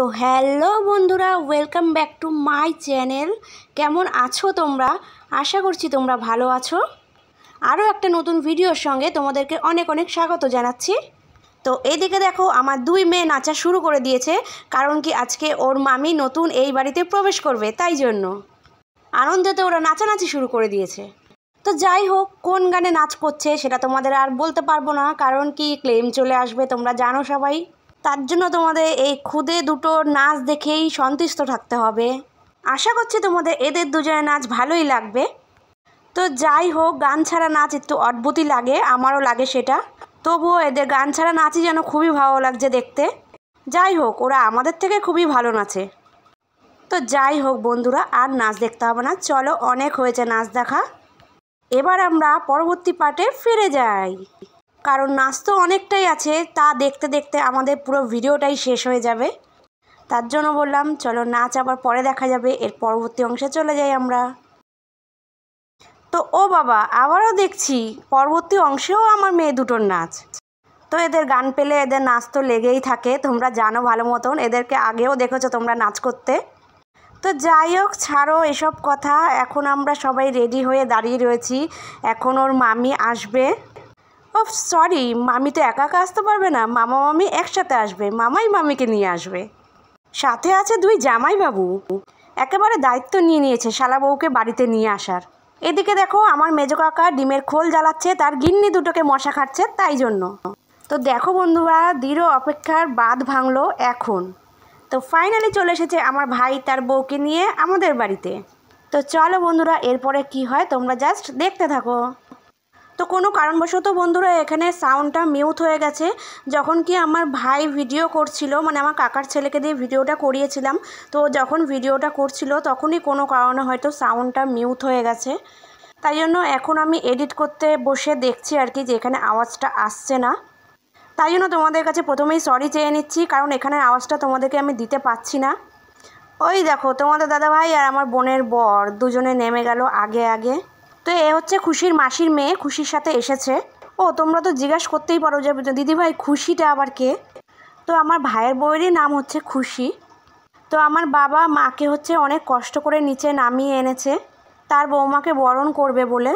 তো হ্যালো বন্ধুরা, welcome back to my channel. কেমন আছো তোমরা? আশা করছি তোমরা ভালো আছো। আরও একটা নতুন ভিডিওর সঙ্গে তোমাদেরকে অনেক অনেক স্বাগত জানাচ্ছি। তো এদিকে দেখো, আমার দুই মেয়ে নাচা শুরু করে দিয়েছে, কারণ কি আজকে ওর মামি নতুন এই বাড়িতে প্রবেশ করবে, তাই জন্য আনন্দেতে ওরা নাচানাচি শুরু করে দিয়েছে। তো যাই হোক, কোন গানে নাচ করছে সেটা তোমাদের আর বলতে পারবো না, কারণ কি ক্লেম চলে আসবে, তোমরা জানো সবাই। তার জন্য তোমাদের এই খুদে দুটো নাচ দেখেই সন্তুষ্ট থাকতে হবে। আশা করছি তোমাদের এদের দুজনের নাচ ভালোই লাগবে। তো যাই হোক, গান ছাড়া নাচ একটু অদ্ভুতই লাগে, আমারও লাগে সেটা। তবুও এদের গান ছাড়া নাচই যেন খুবই ভালো লাগছে দেখতে। যাই হোক, ওরা আমাদের থেকে খুবই ভালো নাচে। তো যাই হোক বন্ধুরা, আর নাচ দেখতে হবে না, চলো অনেক হয়েছে নাচ দেখা। এবার আমরা পরবর্তী পার্টে ফিরে যাই, কারণ নাচ তো অনেকটাই আছে, তা দেখতে দেখতে আমাদের পুরো ভিডিওটাই শেষ হয়ে যাবে। তার জন্য বললাম চলো নাচ আবার পরে দেখা যাবে, এর পরবর্তী অংশে চলে যাই আমরা। তো ও বাবা, আবারও দেখছি পরবর্তী অংশেও আমার মেয়ে দুটোর নাচ। তো এদের গান পেলে এদের নাচ তো লেগেই থাকে, তোমরা জানো ভালো মতন, এদেরকে আগেও দেখেছো তোমরা নাচ করতে। তো যাই হোক, ছাড়ো এসব কথা, এখন আমরা সবাই রেডি হয়ে দাঁড়িয়ে রয়েছি, এখন ওর মামি আসবে। ও সরি, মামি তো একা একা আসতে পারবে না, মামা মামি একসাথে আসবে, মামাই মামিকে নিয়ে আসবে। সাথে আছে দুই জামাইবাবু, একেবারে দায়িত্ব নিয়ে নিয়েছে শালা বউকে বাড়িতে নিয়ে আসার। এদিকে দেখো, আমার মেজো কাকা ডিমের খোল জ্বালাচ্ছে, তার গিন্নি দুটোকে মশা খাচ্ছে, তাই জন্য। তো দেখো বন্ধুরা, দৃঢ় অপেক্ষার বাঁধ ভাঙলো এখন। তো ফাইনালি চলে এসেছে আমার ভাই তার বউকে নিয়ে আমাদের বাড়িতে। তো চলো বন্ধুরা, এরপরে কি হয় তোমরা জাস্ট দেখতে থাকো। তো কোনো কারণবশত বন্ধুরা এখানে সাউন্ডটা মিউট হয়ে গেছে, যখন কি আমার ভাই ভিডিও করছিল, মানে আমার কাকার ছেলেকে দিয়ে ভিডিওটা করিয়েছিলাম। তো যখন ভিডিওটা করছিল তখনই কোনো কারণে হয়তো সাউন্ডটা মিউট হয়ে গেছে। তাই জন্য এখন আমি এডিট করতে বসে দেখছি আর কি, যে এখানে আওয়াজটা আসছে না। তাই জন্য তোমাদের কাছে প্রথমেই সরি চেয়ে নিচ্ছি, কারণ এখানে আওয়াজটা তোমাদেরকে আমি দিতে পারছি না। ওই দেখো, তোমাদের দাদাভাই আর আমার বোনের বর দুজনে নেমে গেল আগে আগে। তো এ হচ্ছে খুশির মাসির মেয়ে, খুশির সাথে এসেছে। ও তোমরা তো জিজ্ঞাসা করতেই পারো যে দিদিভাই খুশিটা আবার কে? তো আমার ভাইয়ের বউয়েরই নাম হচ্ছে খুশি। তো আমার বাবা মাকে হচ্ছে অনেক কষ্ট করে নিচে নামিয়ে এনেছে তার বৌমাকে বরণ করবে বলে।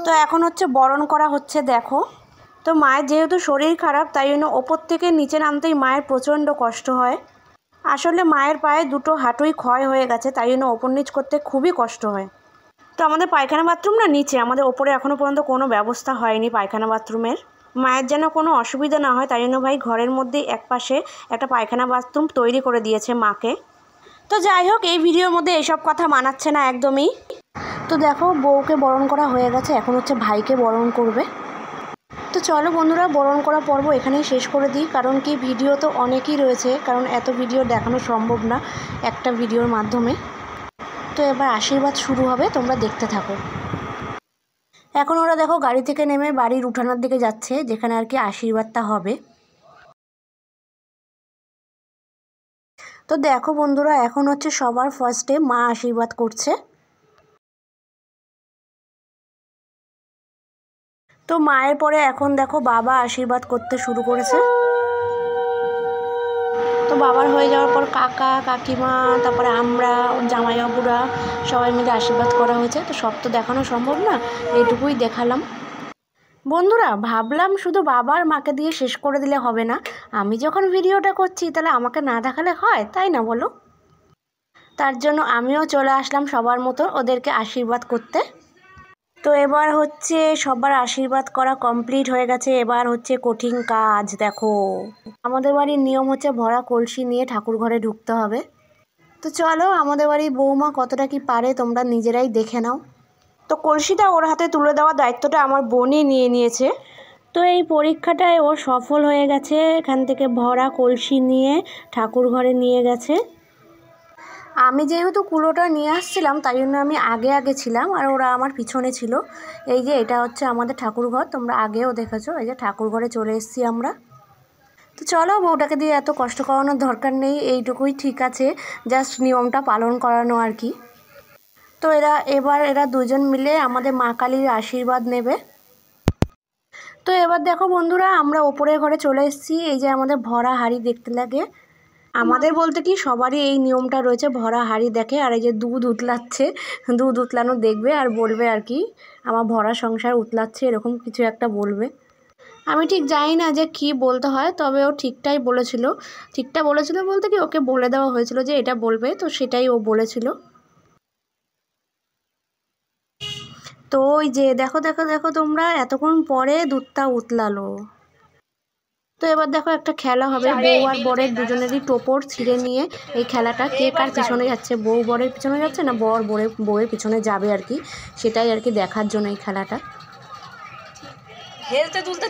তো এখন হচ্ছে বরণ করা হচ্ছে দেখো। তো মায়ের যেহেতু শরীর খারাপ, তাই জন্য ওপর থেকে নিচে নামতেই মায়ের প্রচণ্ড কষ্ট হয়। আসলে মায়ের পায়ে দুটো হাঁটুই ক্ষয় হয়ে গেছে, তাই জন্য ওপর নিচ করতে খুবই কষ্ট হয়। তো আমাদের পায়খানা বাথরুম না নিচে, আমাদের ওপরে এখনও পর্যন্ত কোনো ব্যবস্থা হয়নি পায়খানা বাথরুমের। মায়ের যেন কোনো অসুবিধা না হয়, তাই জন্য ভাই ঘরের মধ্যেই একপাশে একটা পায়খানা বাথরুম তৈরি করে দিয়েছে মাকে। তো যাই হোক, এই ভিডিওর মধ্যে এসব কথা মানাচ্ছে না একদমই। তো দেখো, বউকে বরণ করা হয়ে গেছে, এখন হচ্ছে ভাইকে বরণ করবে। তো চলো বন্ধুরা, বরণ করা পর্ব এখানেই শেষ করে দিই, কারণ কি ভিডিও তো অনেকই রয়েছে, কারণ এত ভিডিও দেখানো সম্ভব না একটা ভিডিওর মাধ্যমে। তো এবার আশীর্বাদ শুরু হবে, তোমরা দেখতে থাকো। এখন ওরা দেখো গাড়ি থেকে নেমে বাড়ির উঠানোর দিকে যাচ্ছে, যেখানে আর কি আশীর্বাদটা হবে। তো দেখো বন্ধুরা, এখন হচ্ছে সবার ফার্স্টে মা আশীর্বাদ করছে। তো মায়ের পরে এখন দেখো বাবা আশীর্বাদ করতে শুরু করেছে। তো বাবার হয়ে যাওয়ার পর কাকা কাকিমা, তারপরে আমরা জামাইবাবুরা সবাই মিলে আশীর্বাদ করা হয়েছে। তো সব তো দেখানো সম্ভব না, এইটুকুই দেখালাম। বন্ধুরা, ভাবলাম শুধু বাবার মাকে দিয়ে শেষ করে দিলে হবে না, আমি যখন ভিডিওটা করছি তাহলে আমাকে না দেখালে হয়, তাই না বলো? তার জন্য আমিও চলে আসলাম সবার মতো ওদেরকে আশীর্বাদ করতে। তো এবার হচ্ছে সবার আশীর্বাদ করা কমপ্লিট হয়ে গেছে, এবার হচ্ছে কঠিন কাজ। দেখো, আমাদের বাড়ির নিয়ম হচ্ছে ভরা কলসি নিয়ে ঠাকুর ঘরে ঢুকতে হবে। তো চলো, আমাদের বাড়ির বৌমা কতটা কি পারে তোমরা নিজেরাই দেখে নাও। তো কলসিটা ওর হাতে তুলে দেওয়ার দায়িত্বটা আমার বোনই নিয়ে নিয়েছে। তো এই পরীক্ষাটায় ও সফল হয়ে গেছে, এখান থেকে ভরা কলসি নিয়ে ঠাকুর ঘরে নিয়ে গেছে। আমি যেহেতু কুলোটা নিয়ে আসছিলাম, তাই জন্য আমি আগে আগে ছিলাম আর ওরা আমার পিছনে ছিল। এই যে এটা হচ্ছে আমাদের ঠাকুরঘর, তোমরা আগেও দেখেছো। এই যে ঠাকুরঘরে চলে এসেছি আমরা। তো চলো, বউটাকে দিয়ে এত কষ্ট করানোর দরকার নেই, এইটুকুই ঠিক আছে, জাস্ট নিয়মটা পালন করানো আর কি। তো এরা দুজন মিলে আমাদের মা কালীর আশীর্বাদ নেবে। তো এবার দেখো বন্ধুরা, আমরা ওপরের ঘরে চলে এসেছি। এই যে আমাদের ভরা হাঁড়ি দেখতে লাগে, আমাদের বলতে কি সবারই এই নিয়মটা রয়েছে, ভরা হাঁড়ি দেখে আর এই যে দুধ উতলাচ্ছে, দুধ উতলানো দেখবে আর বলবে আর কি আমার ভরা সংসার উতলাচ্ছে, এরকম কিছু একটা বলবে। আমি ঠিক জানি না যে কি বলতে হয়, তবে ও ঠিকটাই বলেছিল। ঠিকটা বলেছিল বলতে কি ওকে বলে দেওয়া হয়েছিল যে এটা বলবে, তো সেটাই ও বলেছিল। তো ওই যে দেখো দেখো দেখো তোমরা, এতক্ষণ পরে দুধটা উতলালো। তো এবার দেখো একটা খেলা হবে, বউ আর বরের দুজনেরই টোপর ছিঁড়ে নিয়ে এই খেলাটা কে কার পিছনে যাচ্ছে, বউ বরের পিছনে যাচ্ছে না বর বউয়ের পিছনে যাবে আর কি, সেটাই আর কি দেখার জন্য এই খেলাটা। হেলতে তুলতে